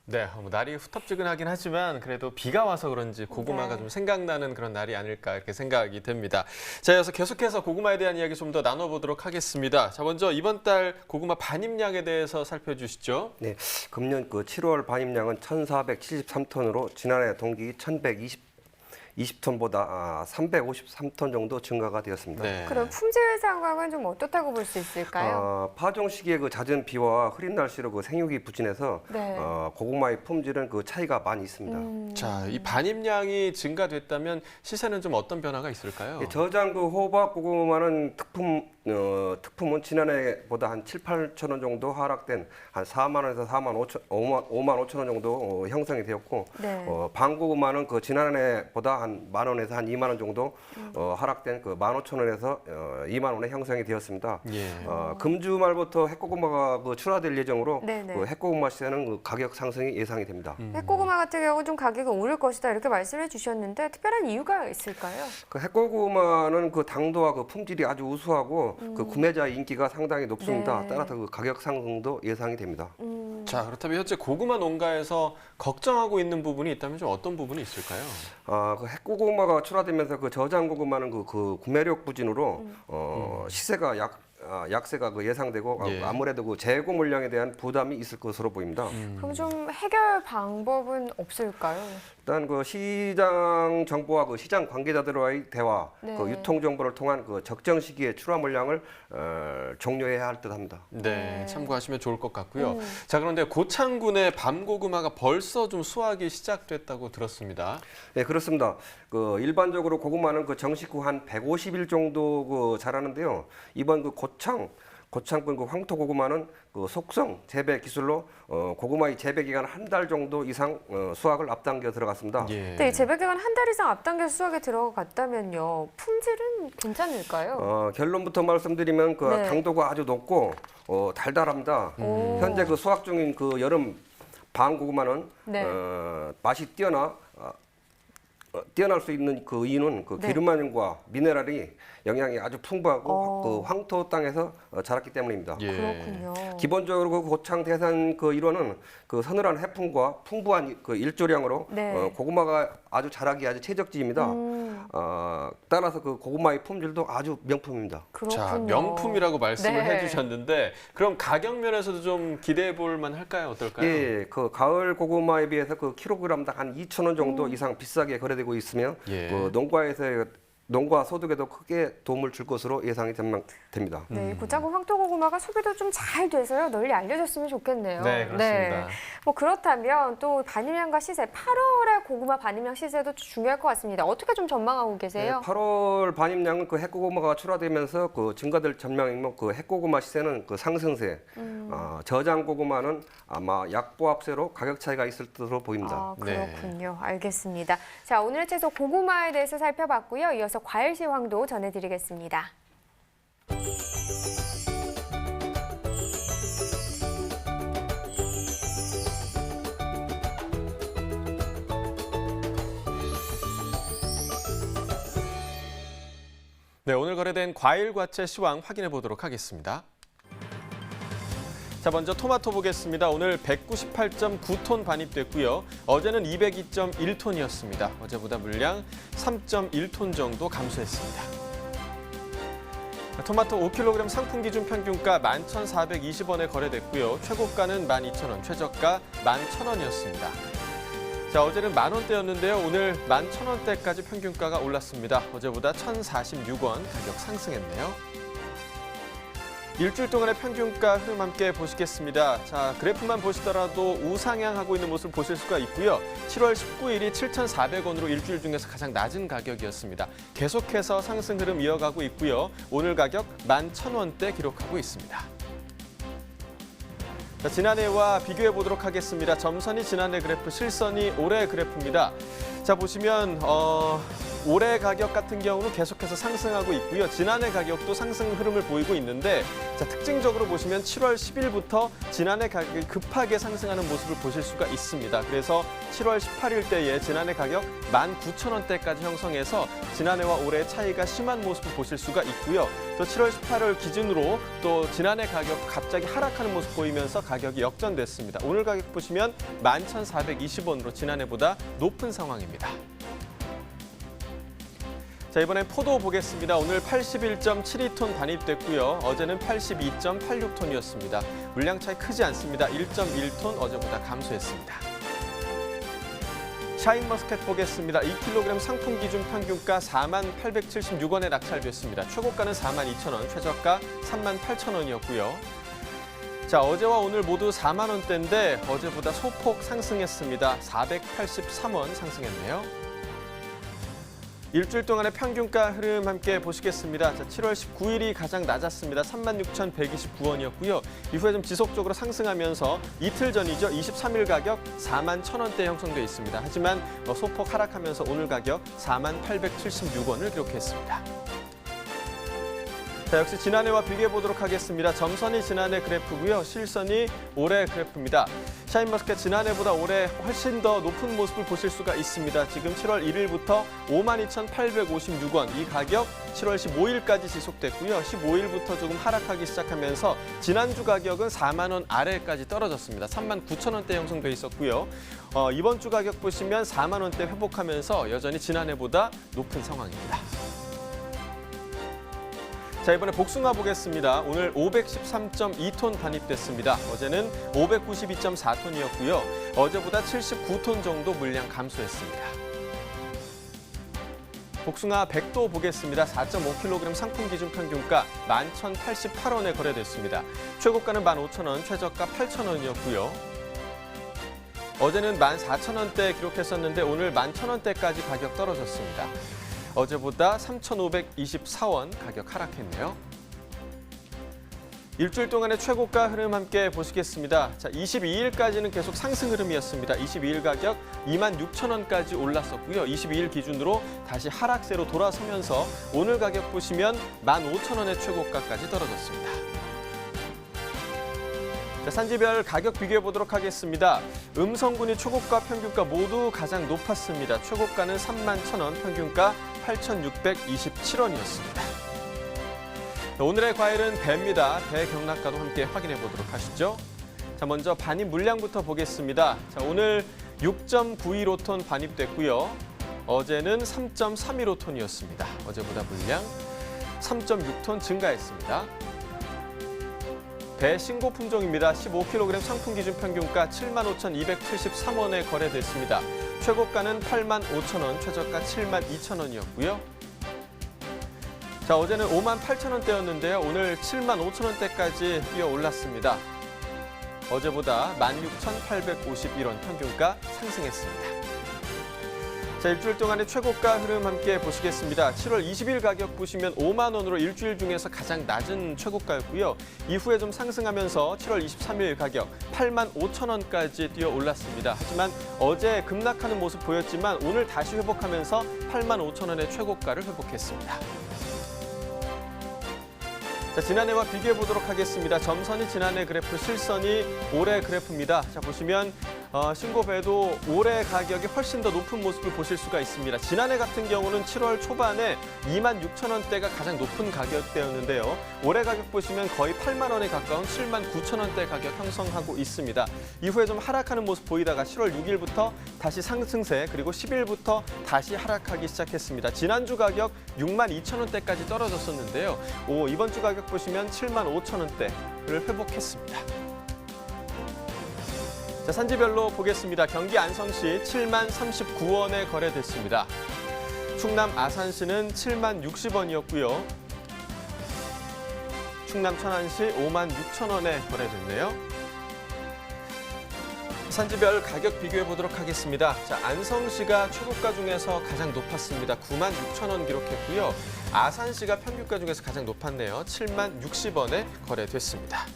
네, 날이 후텁지근하긴 하지만 그래도 비가 와서 그런지 고구마가 좀 생각나는 그런 날이 아닐까 이렇게 생각이 됩니다. 자, 이어서 계속해서 고구마에 대한 이야기 좀 더 나눠보도록 하겠습니다. 자, 먼저 이번 달 고구마 반입량에 대해서 살펴주시죠. 네, 금년 7월 반입량은 1,473톤으로 지난해 동기 1,120톤보다 353톤 정도 증가가 되었습니다. 네. 그럼 품질 상황은 좀 어떻다고 볼 수 있을까요? 파종 시기의 잦은 비와 흐린 날씨로 생육이 부진해서 네. 고구마의 품질은 차이가 많이 있습니다. 자, 이 반입량이 증가됐다면 시세는 좀 어떤 변화가 있을까요? 저장 호박 고구마는 특품은 지난해보다 한 7, 8천 원 정도 하락된 한 4만 원에서 5만 5천 원 정도 형성이 되었고 네. 반고구마는 지난해보다 한 만 원에서 한 2만 원 정도 하락된 15,000원에서 2만 원에 형성이 되었습니다. 예. 금주 말부터 핵고구마가 출하될 예정으로 네네. 핵고구마 시세는 가격 상승이 예상이 됩니다. 핵고구마 같은 경우는 좀 가격이 오를 것이다 이렇게 말씀해 주셨는데 특별한 이유가 있을까요? 핵고구마는 당도와 품질이 아주 우수하고 구매자 인기가 상당히 높습니다. 네. 따라서 가격 상승도 예상이 됩니다. 자, 그렇다면 현재 고구마 농가에서 걱정하고 있는 부분이 있다면 좀 어떤 부분이 있을까요? 핵고구마가 출하되면서 저장 고구마는 구매력 부진으로 시세가 약세가 예상되고 예. 아무래도 재고 물량에 대한 부담이 있을 것으로 보입니다. 그럼 좀 해결 방법은 없을까요? 일단 시장 정보와 시장 관계자들과의 대화, 네. 유통 정보를 통한 적정 시기에 출하 물량을 종료해야 할 듯합니다. 네, 참고하시면 좋을 것 같고요. 자, 그런데 고창군의 밤고구마가 벌써 좀 수확이 시작됐다고 들었습니다. 네, 그렇습니다. 일반적으로 고구마는 정식 후 한 150일 정도 자라는데요. 이번 고창 고창군 그 황토 고구마는 그 속성 재배 기술로 고구마의 재배 기간 한 달 정도 이상 수확을 앞당겨 들어갔습니다. 예. 네, 재배 기간 한 달 이상 앞당겨서 수확에 들어갔다면요. 품질은 괜찮을까요? 결론부터 말씀드리면 그 네. 당도가 아주 높고 달달합니다. 현재 그 수확 중인 그 여름 방 고구마는 네. 맛이 뛰어날 수 있는 그 이유는 그 네. 기름만과 미네랄이 영양이 아주 풍부하고 어. 그 황토 땅에서 자랐기 때문입니다. 예. 그렇군요. 기본적으로 그 고창 대산 그 일원은 그 서늘한 해풍과 풍부한 그 일조량으로 네. 고구마가 아주 자라기 아주 최적지입니다. 따라서 그 고구마의 품질도 아주 명품입니다. 그렇군요. 자, 명품이라고 말씀을 네. 해주셨는데 그럼 가격 면에서도 좀 기대해 볼 만할까요? 어떨까요? 예, 그 가을 고구마에 비해서 그 킬로그램당 한 2,000원 정도 이상 비싸게 거래되고 있으며 예. 그 농가 소득에도 크게 도움을 줄 것으로 예상이 됩니다. 네, 고창군 황토고구마가 소비도 좀 잘 돼서요. 널리 알려졌으면 좋겠네요. 네, 그렇습니다. 뭐 그렇다면 또 반입량과 시세, 8월에 고구마 반입량 시세도 중요할 것 같습니다. 어떻게 좀 전망하고 계세요? 8월 반입량은 그 핵고구마가 출하되면서 그 증가될 전망이고 그 핵고구마 시세는 그 상승세, 저장 고구마는 아마 약보합세로 가격 차이가 있을 것으로 보입니다. 아, 그렇군요. 알겠습니다. 자, 오늘의 채소 고구마에 대해서 살펴봤고요. 이어서 과일 시황도 전해드리겠습니다. 네, 오늘 거래된 과일 과채 시황 확인해 보도록 하겠습니다. 자, 먼저 토마토 보겠습니다. 오늘 198.9톤 반입됐고요. 어제는 202.1톤이었습니다. 어제보다 물량 3.1톤 정도 감소했습니다. 토마토 5kg 상품 기준 평균가 11,420원에 거래됐고요. 최고가는 12,000원, 최저가 11,000원이었습니다. 자, 어제는 10,000원대였는데요. 오늘 11,000원대까지 평균가가 올랐습니다. 어제보다 1,046원 가격 상승했네요. 일주일 동안의 평균가 흐름 함께 보시겠습니다. 자, 그래프만 보시더라도 우상향하고 있는 모습을 보실 수가 있고요. 7월 19일이 7,400원으로 일주일 중에서 가장 낮은 가격이었습니다. 계속해서 상승 흐름 이어가고 있고요. 오늘 가격 11,000원대 기록하고 있습니다. 자, 지난해와 비교해 보도록 하겠습니다. 점선이 지난해 그래프, 실선이 올해 그래프입니다. 자, 보시면 올해 가격 같은 경우는 계속해서 상승하고 있고요. 지난해 가격도 상승 흐름을 보이고 있는데, 자, 특징적으로 보시면 7월 10일부터 지난해 가격이 급하게 상승하는 모습을 보실 수가 있습니다. 그래서 7월 18일 때에 지난해 가격 19,000원대까지 형성해서 지난해와 올해 차이가 심한 모습을 보실 수가 있고요. 또 7월 18일 기준으로 또 지난해 가격 갑자기 하락하는 모습 보이면서 가격이 역전됐습니다. 오늘 가격 보시면 11,420원으로 지난해보다 높은 상황입니다. 자, 이번엔 포도 보겠습니다. 오늘 81.72톤 반입됐고요. 어제는 82.86톤이었습니다. 물량 차이 크지 않습니다. 1.1톤 어제보다 감소했습니다. 샤인머스켓 보겠습니다. 2kg 상품 기준 평균가 4876원에 낙찰됐습니다. 최고가는 42,000원, 최저가 38,000원이었고요. 자, 어제와 오늘 모두 4만 원대인데 어제보다 소폭 상승했습니다. 483원 상승했네요. 일주일 동안의 평균가 흐름 함께 보시겠습니다. 자, 7월 19일이 가장 낮았습니다. 36,129원이었고요. 이후에 좀 지속적으로 상승하면서 이틀 전이죠. 23일 가격 41,000원대 형성돼 있습니다. 하지만 소폭 하락하면서 오늘 가격 4876원을 기록했습니다. 자, 역시 지난해와 비교해 보도록 하겠습니다. 점선이 지난해 그래프고요. 실선이 올해 그래프입니다. 샤인머스켓 지난해보다 올해 훨씬 더 높은 모습을 보실 수가 있습니다. 지금 7월 1일부터 52,856원, 이 가격 7월 15일까지 지속됐고요. 15일부터 조금 하락하기 시작하면서 지난주 가격은 4만 원 아래까지 떨어졌습니다. 39,000원대 형성돼 있었고요. 이번 주 가격 보시면 4만 원대 회복하면서 여전히 지난해보다 높은 상황입니다. 자, 이번에 복숭아 보겠습니다. 오늘 513.2톤 반입됐습니다. 어제는 592.4톤이었고요. 어제보다 79톤 정도 물량 감소했습니다. 복숭아 100도 보겠습니다. 4.5kg 상품 기준 평균가 11,088원에 거래됐습니다. 최고가는 15,000원, 최저가 8,000원이었고요. 어제는 14,000원대 기록했었는데 오늘 11,000원대까지 가격 떨어졌습니다. 어제보다 3,524원 가격 하락했네요. 일주일 동안의 최고가 흐름 함께 보시겠습니다. 자, 22일까지는 계속 상승 흐름이었습니다. 22일 가격 26,000원까지 올랐었고요. 22일 기준으로 다시 하락세로 돌아서면서 오늘 가격 보시면 15,000원의 최고가까지 떨어졌습니다. 자, 산지별 가격 비교해 보도록 하겠습니다. 음성군이 초고가, 평균가 모두 가장 높았습니다. 최고가는 31,000원, 평균가 8,627원이었습니다. 오늘의 과일은 배입니다. 배 경락가도 함께 확인해 보도록 하시죠. 자, 먼저 반입 물량부터 보겠습니다. 자, 오늘 6.915톤 반입됐고요. 어제는 3.315톤이었습니다. 어제보다 물량 3.6톤 증가했습니다. 배 신고 품종입니다. 15kg 상품 기준 평균가 75,273원에 거래됐습니다. 최고가는 85,000원, 최저가 72,000원이었고요. 자, 어제는 58,000원대였는데요. 오늘 75,000원대까지 뛰어 올랐습니다. 어제보다 16,851원 평균가 상승했습니다. 자, 일주일 동안의 최고가 흐름 함께 보시겠습니다. 7월 20일 가격 보시면 5만 원으로 일주일 중에서 가장 낮은 최고가였고요. 이후에 좀 상승하면서 7월 23일 가격 8만 5천 원까지 뛰어 올랐습니다. 하지만 어제 급락하는 모습 보였지만 오늘 다시 회복하면서 8만 5천 원의 최고가를 회복했습니다. 자, 지난해와 비교해 보도록 하겠습니다. 점선이 지난해 그래프, 실선이 올해 그래프입니다. 자, 보시면 신고배도 올해 가격이 훨씬 더 높은 모습을 보실 수가 있습니다. 지난해 같은 경우는 7월 초반에 26,000원대가 가장 높은 가격대였는데요. 올해 가격 보시면 거의 8만 원에 가까운 79,000원대 가격 형성하고 있습니다. 이후에 좀 하락하는 모습 보이다가 7월 6일부터 다시 상승세, 그리고 10일부터 다시 하락하기 시작했습니다. 지난주 가격 62,000원대까지 떨어졌었는데요. 이번 주 가격 보시면 75,000원대를 회복했습니다. 자, 산지별로 보겠습니다. 경기 안성시 7만 39원에 거래됐습니다. 충남 아산시는 7만 60원이었고요. 충남 천안시 5만 6천원에 거래됐네요. 산지별 가격 비교해 보도록 하겠습니다. 자, 안성시가 최고가 중에서 가장 높았습니다. 9만 6천원 기록했고요. 아산시가 평균가 중에서 가장 높았네요. 7만 60원에 거래됐습니다.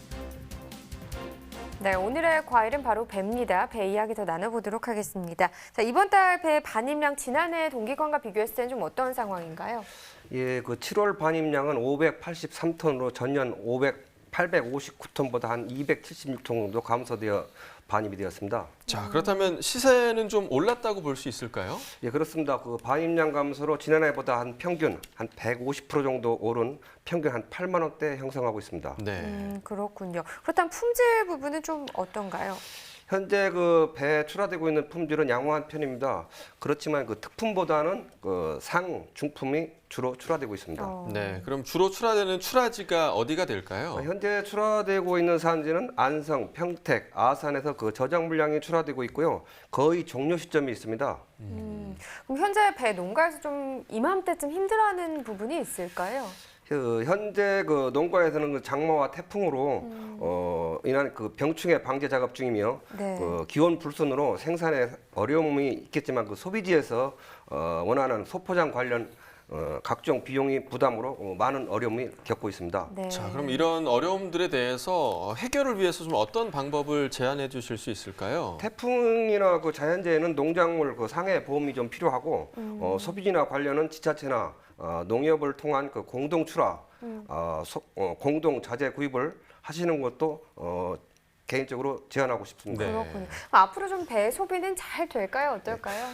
네, 오늘의 과일은 바로 배입니다. 배 이야기 더 나눠보도록 하겠습니다. 자, 이번 달 배 반입량 지난해 동기간과 비교했을 때는 좀 어떤 상황인가요? 예, 그 7월 반입량은 583톤으로 전년 859톤보다 한 276톤 정도 감소되어 반입이 되었습니다. 자, 그렇다면 시세는 좀 올랐다고 볼 수 있을까요? 예, 그렇습니다. 그 반입량 감소로 지난해보다 한 평균 한 150% 정도 오른 평균 한 8만 원대 형성하고 있습니다. 네. 그렇군요. 그렇다면 품질 부분은 좀 어떤가요? 현재 그 배에 출하되고 있는 품질은 양호한 편입니다. 그렇지만 그 특품보다는 그 상, 중품이 주로 출하되고 있습니다. 네, 그럼 주로 출하되는 출하지가 어디가 될까요? 현재 출하되고 있는 산지는 안성, 평택, 아산에서 그 저장 물량이 출하되고 있고요. 거의 종료 시점이 있습니다. 그럼 현재 배 농가에서 좀 이맘때쯤 힘들어하는 부분이 있을까요? 현재 그 농가에서는 그 장마와 태풍으로 인한 그 병충해 방제 작업 중이며 네. 그 기온 불순으로 생산에 어려움이 있겠지만 그 소비지에서 원하는 소포장 관련 각종 비용이 부담으로 많은 어려움을 겪고 있습니다. 네. 자, 그럼 이런 어려움들에 대해서 해결을 위해서 좀 어떤 방법을 제안해 주실 수 있을까요? 태풍이나 그 자연재해는 농작물 그 상해 보험이 좀 필요하고 소비지나 관련은 지자체나 농협을 통한 그 공동 출하, 공동 자재 구입을 하시는 것도 개인적으로 제안하고 싶습니다. 네. 그렇군요. 앞으로 좀 배 소비는 잘 될까요? 어떨까요?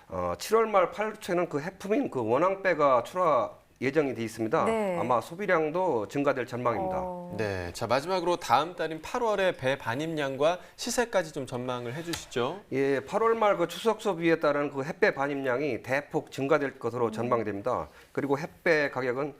7월 말 8월초에는 그 해품인 그 원앙배가 출하 예정이 돼 있습니다. 네. 아마 소비량도 증가될 전망입니다. 네, 자, 마지막으로 다음 달인 8월에 배 반입량과 시세까지 좀 전망을 해주시죠. 예, 8월 말 그 추석 소비에 따른 그 햇배 반입량이 대폭 증가될 것으로 전망됩니다. 그리고 햇배 가격은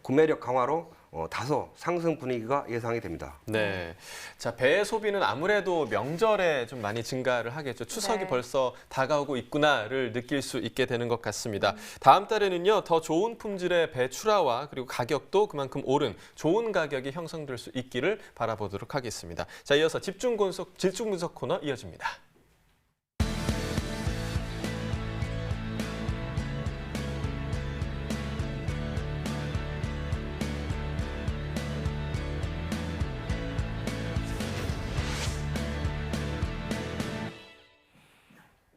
구매력 강화로 다소 상승 분위기가 예상이 됩니다. 네, 자, 배의 소비는 아무래도 명절에 좀 많이 증가를 하겠죠. 추석이 네. 벌써 다가오고 있구나를 느낄 수 있게 되는 것 같습니다. 다음 달에는요, 더 좋은 품질의 배 출하와 그리고 가격도 그만큼 오른 좋은 가격이 형성될 수 있기를 바라보도록 하겠습니다. 자, 이어서 집중 분석 코너 이어집니다.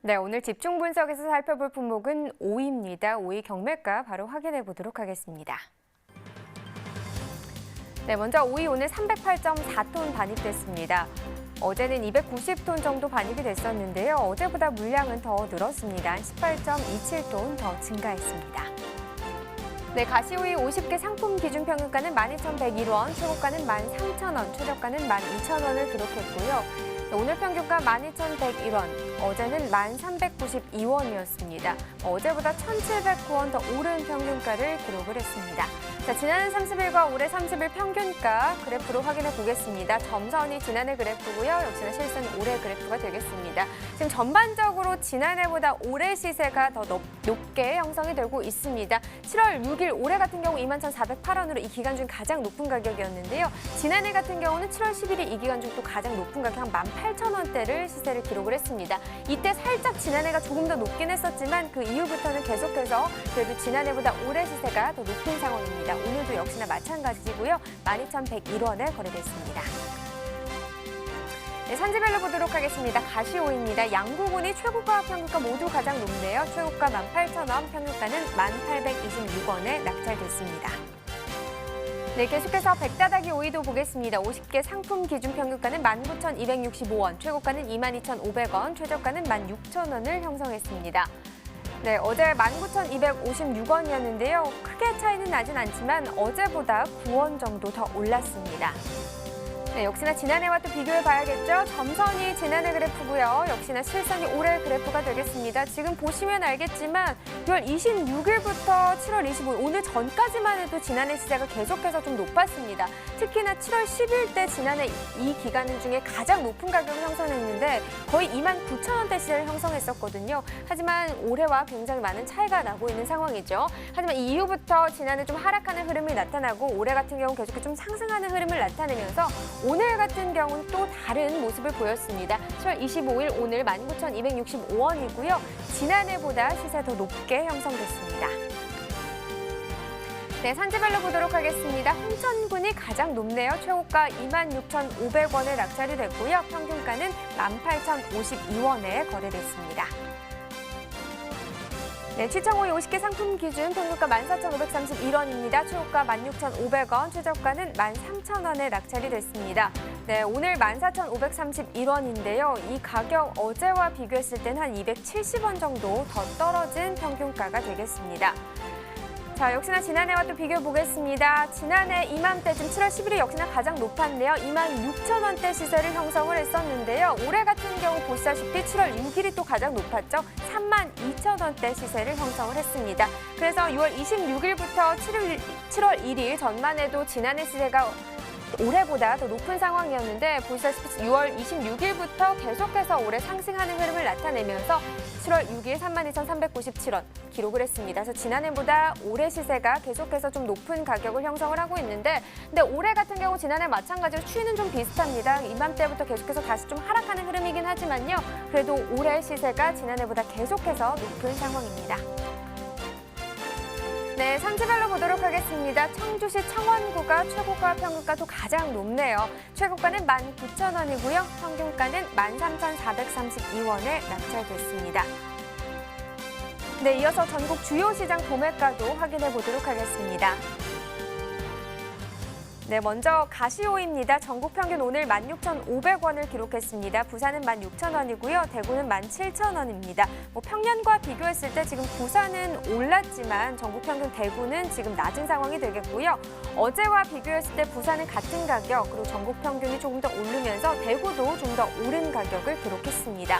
네, 오늘 집중 분석에서 살펴볼 품목은 오이입니다. 오이 경매가 바로 확인해 보도록 하겠습니다. 네, 먼저 오이 오늘 308.4톤 반입됐습니다. 어제는 290톤 정도 반입이 됐었는데요. 어제보다 물량은 더 늘었습니다. 18.27톤 더 증가했습니다. 네, 가시오이 50개 상품 기준 평균가는 12,101원, 최고가는 13,000원, 최저가는 12,000원을 기록했고요. 오늘 평균가 12,101원, 어제는 1392원이었습니다. 어제보다 1,709원 더 오른 평균가를 기록을 했습니다. 자, 지난해 30일과 올해 30일 평균가 그래프로 확인해 보겠습니다. 점선이 지난해 그래프고요. 역시나 실선이 올해 그래프가 되겠습니다. 지금 전반적으로 지난해보다 올해 시세가 더 높게 형성이 되고 있습니다. 7월 6일 올해 같은 경우 21,408원으로 이 기간 중 가장 높은 가격이었는데요. 지난해 같은 경우는 7월 10일이 이 기간 중 또 가장 높은 가격 한 18,000원대를 시세를 기록을 했습니다. 이때 살짝 지난해가 조금 더 높긴 했었지만 그 이후부터는 계속해서 그래도 지난해보다 올해 시세가 더 높은 상황입니다. 오늘도 역시나 마찬가지고요. 12,101원에 거래됐습니다. 네, 산지별로 보도록 하겠습니다. 가시오입니다. 양구군이 최고가 평균가 모두 가장 높네요. 최고가 18,000원, 평균가는 1,826원에 낙찰됐습니다. 네, 계속해서 백다다기 오이도 보겠습니다. 50개 상품 기준 평균가는 19,265원, 최고가는 22,500원, 최저가는 16,000원을 형성했습니다. 네, 어제 19,256원이었는데요. 크게 차이는 나진 않지만 어제보다 9원 정도 더 올랐습니다. 네, 역시나 지난해와 또 비교해 봐야겠죠. 점선이 지난해 그래프고요. 역시나 실선이 올해 그래프가 되겠습니다. 지금 보시면 알겠지만 6월 26일부터 7월 25일 오늘 전까지만 해도 지난해 시세가 계속해서 좀 높았습니다. 특히나 7월 10일 때 지난해 이 기간 중에 가장 높은 가격을 형성했는데 거의 29,000원대 시세를 형성했었거든요. 하지만 올해와 굉장히 많은 차이가 나고 있는 상황이죠. 하지만 이 이후부터 지난해 좀 하락하는 흐름이 나타나고 올해 같은 경우 계속 좀 상승하는 흐름을 나타내면서 오늘 같은 경우는 또 다른 모습을 보였습니다. 7월 25일 오늘 19,265원이고요. 지난해보다 시세 더 높게 형성됐습니다. 네, 산지별로 보도록 하겠습니다. 홍천군이 가장 높네요. 최고가 26,500원에 낙찰이 됐고요. 평균가는 18,052원에 거래됐습니다. 네, 취청오이 50개 상품 기준 평균가 14,531원입니다. 최고가 16,500원, 최저가는 13,000원에 낙찰이 됐습니다. 네, 오늘 14,531원인데요. 이 가격 어제와 비교했을 때는 한 270원 정도 더 떨어진 평균가가 되겠습니다. 자, 역시나 지난해와 또 비교해 보겠습니다. 지난해 이맘때쯤 7월 10일이 역시나 가장 높았는데요. 26,000원대 시세를 형성을 했었는데요. 올해 같은 경우 보시다시피 7월 6일이 또 가장 높았죠. 32,000원대 시세를 형성을 했습니다. 그래서 6월 26일부터 7월 1일 전만 해도 지난해 시세가 올해보다 더 높은 상황이었는데 보시다시피 6월 26일부터 계속해서 올해 상승하는 흐름을 나타내면서 7월 6일 32,397원 기록을 했습니다. 그래서 지난해보다 올해 시세가 계속해서 좀 높은 가격을 형성을 하고 있는데 근데 올해 같은 경우 지난해 마찬가지로 추이는 좀 비슷합니다. 이맘때부터 계속해서 다시 좀 하락하는 흐름이긴 하지만요. 그래도 올해 시세가 지난해보다 계속해서 높은 상황입니다. 네, 산지별로 보도록 하겠습니다. 청주시 청원구가 최고가 평균가도 가장 높네요. 최고가는 19,000원이고요. 평균가는 13,432원에 낙찰됐습니다. 네, 이어서 전국 주요 시장 도매가도 확인해 보도록 하겠습니다. 네, 먼저 가시오입니다. 전국 평균 오늘 16,500원을 기록했습니다. 부산은 16,000원이고요. 대구는 17,000원입니다. 평년과 비교했을 때 지금 부산은 올랐지만 전국 평균 대구는 지금 낮은 상황이 되겠고요. 어제와 비교했을 때 부산은 같은 가격, 그리고 전국 평균이 조금 더 오르면서 대구도 좀 더 오른 가격을 기록했습니다.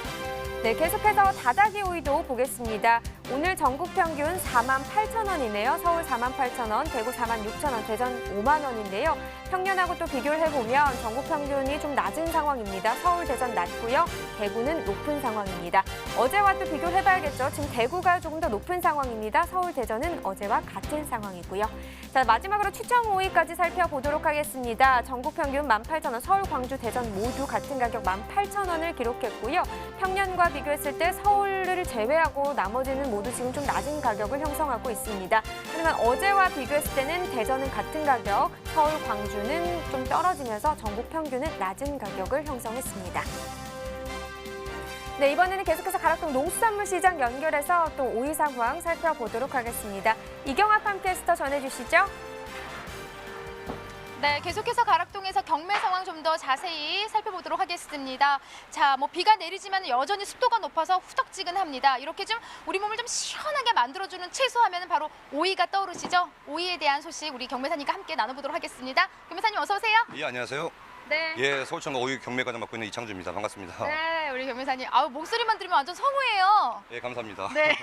네, 계속해서 다다기 오이도 보겠습니다. 오늘 전국 평균 48,000원이네요. 서울 48,000원, 대구 46,000원, 대전 5만 원인데요. 평년하고 또 비교를 해보면 전국 평균이 좀 낮은 상황입니다. 서울, 대전 낮고요. 대구는 높은 상황입니다. 어제와 또 비교를 해봐야겠죠. 지금 대구가 조금 더 높은 상황입니다. 서울, 대전은 어제와 같은 상황이고요. 자, 마지막으로 추천 5위까지 살펴보도록 하겠습니다. 전국 평균 18,000원, 서울, 광주, 대전 모두 같은 가격 18,000원을 기록했고요. 평년과 비교했을 때 서울을 제외하고 나머지는 모두 지금 좀 낮은 가격을 형성하고 있습니다. 하지만 어제와 비교했을 때는 대전은 같은 가격, 서울, 광주는 좀 떨어지면서 전국 평균은 낮은 가격을 형성했습니다. 네, 이번에는 계속해서 가락동 농수산물 시장 연결해서 또 오이 상황 살펴보도록 하겠습니다. 이경아 팜캐스터 전해주시죠. 네, 계속해서 가락동에서 경매 상황 좀 더 자세히 살펴보도록 하겠습니다. 자, 뭐 비가 내리지만 여전히 습도가 높아서 후덥지근합니다. 이렇게 좀 우리 몸을 좀 시원하게 만들어주는 채소 하면은 바로 오이가 떠오르시죠? 오이에 대한 소식 우리 경매사님과 함께 나눠보도록 하겠습니다. 경매사님 어서 오세요. 예, 안녕하세요. 네. 예, 서울청과 오이 경매과장 맡고 있는 이창주입니다. 반갑습니다. 네, 우리 경매사님. 아우, 목소리만 들으면 완전 성우예요. 예, 감사합니다. 네.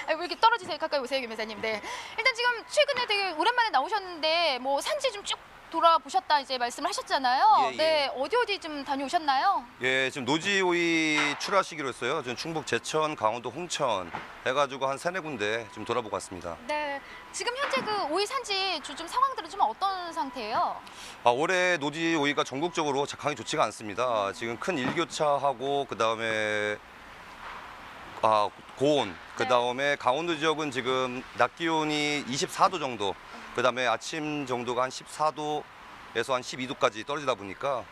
왜 이렇게 떨어지세요? 가까이 오세요, 경매사님. 네. 일단 지금 최근에 되게 오랜만에 나오셨는데 뭐 산지 좀 쭉 돌아보셨다 이제 말씀을 하셨잖아요. 예, 예. 네, 어디 좀 다녀오셨나요? 예, 지금 노지 오이 출하시기로 했어요. 지금 충북 제천, 강원도 홍천 해가지고 한 3-4군데 좀 돌아보고 왔습니다. 네. 지금 현재 그 오이 산지 좀 상황들은 좀 어떤 상태예요? 올해 노지 오이가 전국적으로 작황이 좋지가 않습니다. 지금 큰 일교차하고 그다음에 고온, 그다음에 강원도 지역은 지금 낮 기온이 24도 정도, 그다음에 아침 정도가 한 14도에서 한 12도까지 떨어지다 보니까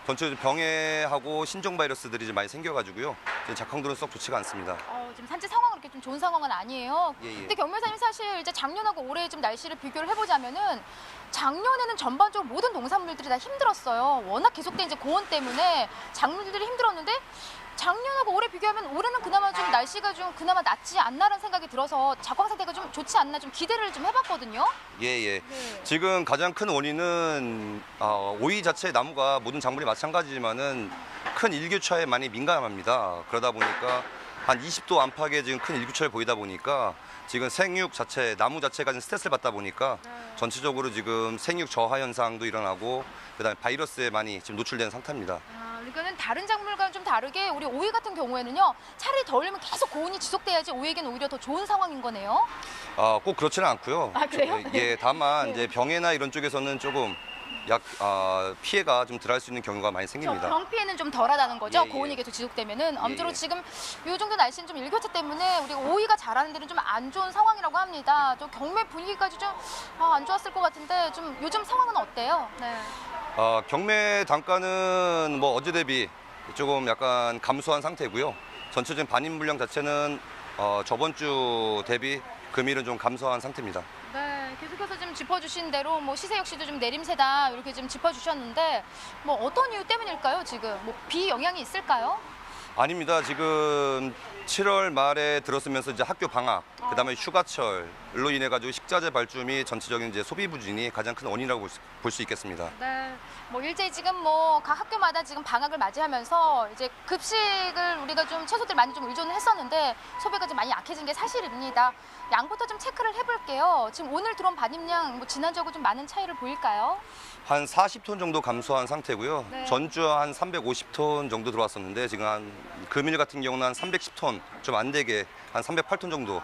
전체적으로 병해하고 신종 바이러스들이 좀 많이 생겨가지고요. 지금 작황들은 썩 좋지가 않습니다. 지금 산지 상황은 그렇게 좀 좋은 상황은 아니에요. 예, 예. 근데 경매사님 사실 이제 작년하고 올해 좀 날씨를 비교를 해보자면은 작년에는 전반적으로 모든 농산물들이 다 힘들었어요. 워낙 계속된 이제 고온 때문에 작물들이 힘들었는데 작년하고 올해 비교하면 올해는 그나마 좀 날씨가 좀 그나마 낫지 않나라는 생각이 들어서 작황 상태가 좀 좋지 않나 좀 기대를 좀 해봤거든요. 예, 예. 네. 지금 가장 큰 원인은 오이 자체 나무가 모든 작물이 마찬가지지만은 큰 일교차에 많이 민감합니다. 그러다 보니까 한 20도 안팎의 지금 큰 일교차를 보이다 보니까 지금 생육 자체, 나무 자체가 지금 스트레스를 받다 보니까 전체적으로 지금 생육 저하 현상도 일어나고 그다음에 바이러스에 많이 지금 노출된 상태입니다. 그러니까는 다른 작물과는 좀 다르게 우리 오이 같은 경우에는요 차라리 더울면 계속 고온이 지속돼야지 오이에게는 오히려 더 좋은 상황인 거네요. 꼭 그렇지는 않고요. 아, 그래요? 예, 다만 네. 이제 병해나 이런 쪽에서는 조금 피해가 좀 덜할 수 있는 경우가 많이 생깁니다. 병 피해는 좀 덜하다는 거죠. 예, 예. 고온이 계속 지속되면은 아무쪼록 예. 지금 이 정도 날씨는 좀 일교차 때문에 우리 오이가 자라는 데는 좀 안 좋은 상황이라고 합니다. 또 경매 분위기까지 좀 안 좋았을 것 같은데 좀 요즘 상황은 어때요? 네. 경매 단가는 뭐 어제 대비 조금 약간 감소한 상태고요. 전체적인 반입 물량 자체는 저번 주 대비 금일은 좀 감소한 상태입니다. 네, 계속해서 좀 짚어주신 대로 뭐 시세 역시도 좀 내림세다 이렇게 좀 짚어주셨는데 뭐 어떤 이유 때문일까요? 지금 뭐 비 영향이 있을까요? 아닙니다. 지금 7월 말에 들었으면서 이제 학교 방학, 그다음에 휴가철로 인해 가지고 식자재 발주 및 전체적인 이제 소비 부진이 가장 큰 원인이라고 볼 수 있겠습니다. 네, 뭐 일제히 지금 뭐 각 학교마다 지금 방학을 맞이하면서 이제 급식을 우리가 좀 채소들 많이 좀 의존을 했었는데 소비가 좀 많이 약해진 게 사실입니다. 양부터 좀 체크를 해볼게요. 지금 오늘 들어온 반입량 뭐 지난주하고 좀 많은 차이를 보일까요? 한 40톤 정도 감소한 상태고요. 네. 전주 한 350톤 정도 들어왔었는데 지금 한 금일 같은 경우는 한 310톤 좀 안 되게 한 308톤 정도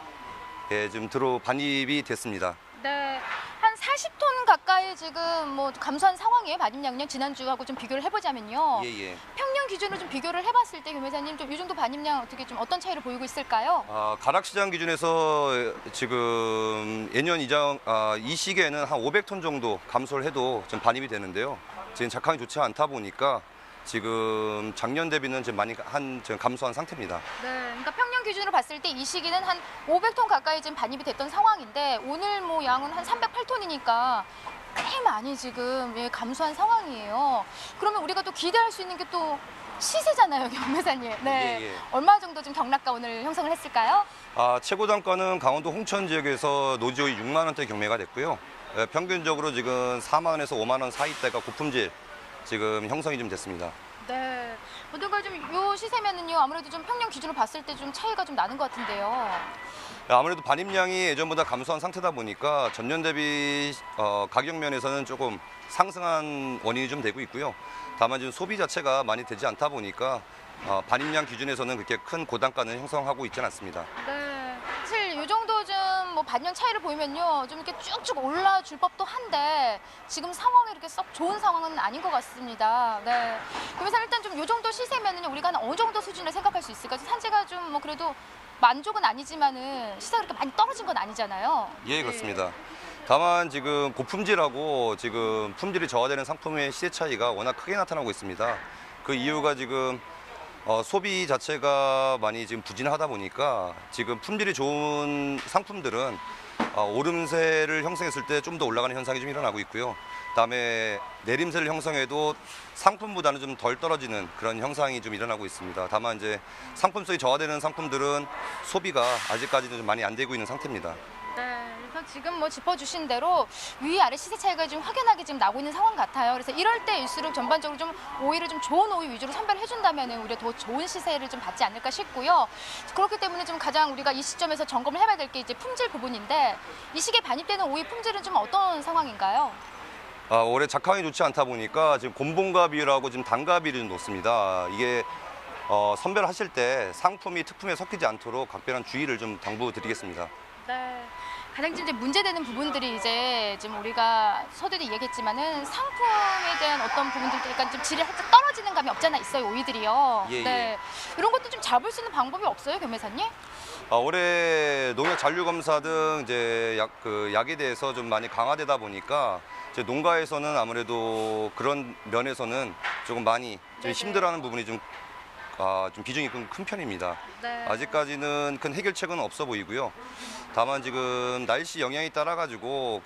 지금 반입이 됐습니다. 네, 한 40톤 가까이 지금 뭐 감소한 상황이에요. 반입량량 지난주하고 좀 비교를 해보자면요. 예. 평년 기준으로 좀 비교를 해봤을 때 교매사님 좀 이 정도 반입량 어떻게 좀 어떤 차이를 보이고 있을까요? 가락시장 기준에서 지금 예년 이 시기에는 한 500톤 정도 감소를 해도 좀 반입이 되는데요. 지금 작황이 좋지 않다 보니까 지금 작년 대비는 지금 많이 지금 감소한 상태입니다. 네, 그러니까 평년 기준으로 봤을 때 이 시기는 한 500톤 가까이 지금 반입이 됐던 상황인데 오늘 뭐 양은 한 308톤이니까 꽤 많이 지금 감소한 상황이에요. 그러면 우리가 또 기대할 수 있는 게 또 시세잖아요, 경매사님. 네, 예. 얼마 정도 좀 경락가 오늘 형성을 했을까요? 최고 단가는 강원도 홍천 지역에서 노지오이 6만 원대 경매가 됐고요. 평균적으로 지금 4만 원에서 5만 원 사이대가 고품질 지금 형성이 좀 됐습니다. 네, 보통가 좀 요 시세면은요 아무래도 좀 평년 기준으로 봤을 때 좀 차이가 좀 나는 것 같은데요. 아무래도 반입량이 예전보다 감소한 상태다 보니까 전년 대비 가격 면에서는 조금 상승한 원인이 좀 되고 있고요. 다만 지금 소비 자체가 많이 되지 않다 보니까 반입량 기준에서는 그렇게 큰 고단가는 형성하고 있지는 않습니다. 네, 사실 요 정도 좀 뭐 반년 차이를 보이면요 좀 이렇게 쭉쭉 올라줄 법도 한데 지금 상황이 이렇게 썩 좋은 상황은 아닌 것 같습니다. 네, 그래서 일단 좀 요 정도 시세면은요 우리가 한 어느 정도 수준을 생각할 수 있을까? 산지가 좀 뭐 그래도 만족은 아니지만은 시세가 그렇게 많이 떨어진 건 아니잖아요. 예, 그렇습니다. 다만 지금 고품질하고 지금 품질이 저하되는 상품의 시세 차이가 워낙 크게 나타나고 있습니다. 그 이유가 지금 소비 자체가 많이 지금 부진하다 보니까 지금 품질이 좋은 상품들은 오름세를 형성했을 때 좀 더 올라가는 현상이 좀 일어나고 있고요. 그다음에 내림세를 형성해도 상품보다는 좀 덜 떨어지는 그런 현상이 좀 일어나고 있습니다. 다만 이제 상품성이 저하되는 상품들은 소비가 아직까지는 좀 많이 안 되고 있는 상태입니다. 네, 그래서 지금 뭐 짚어주신 대로 위아래 시세 차이가 좀 확연하게 지금 나고 있는 상황 같아요. 그래서 이럴 때일수록 전반적으로 좀 오히려 좀 좋은 오이 위주로 선별해준다면 우리가 더 좋은 시세를 좀 받지 않을까 싶고요. 그렇기 때문에 좀 가장 우리가 이 시점에서 점검을 해봐야 될 게 이제 품질 부분인데 이 시기에 반입되는 오이 품질은 좀 어떤 상황인가요? 올해 작황이 좋지 않다 보니까 지금 곤봉가 비율하고 지금 단가 비율이 좀 높습니다. 이게 선별하실 때 상품이 특품에 섞이지 않도록 각별한 주의를 좀 당부드리겠습니다. 네. 가장 이제 문제되는 부분들이 이제 지금 우리가 서두에도 얘기했지만은 상품에 대한 어떤 부분들, 그러니까 좀 질이 살짝 떨어지는 감이 없잖아 있어요, 오이들이요. 예, 네. 이런 것도 좀 잡을 수 있는 방법이 없어요, 교매사님? 올해 농약 잔류 검사 등 이제 약에 대해서 좀 많이 강화되다 보니까 이제 농가에서는 아무래도 그런 면에서는 조금 많이 좀 힘들어하는 부분이 좀 비중이 큰 편입니다. 네. 아직까지는 큰 해결책은 없어 보이고요. 다만 지금 날씨 영향이 따라 가지고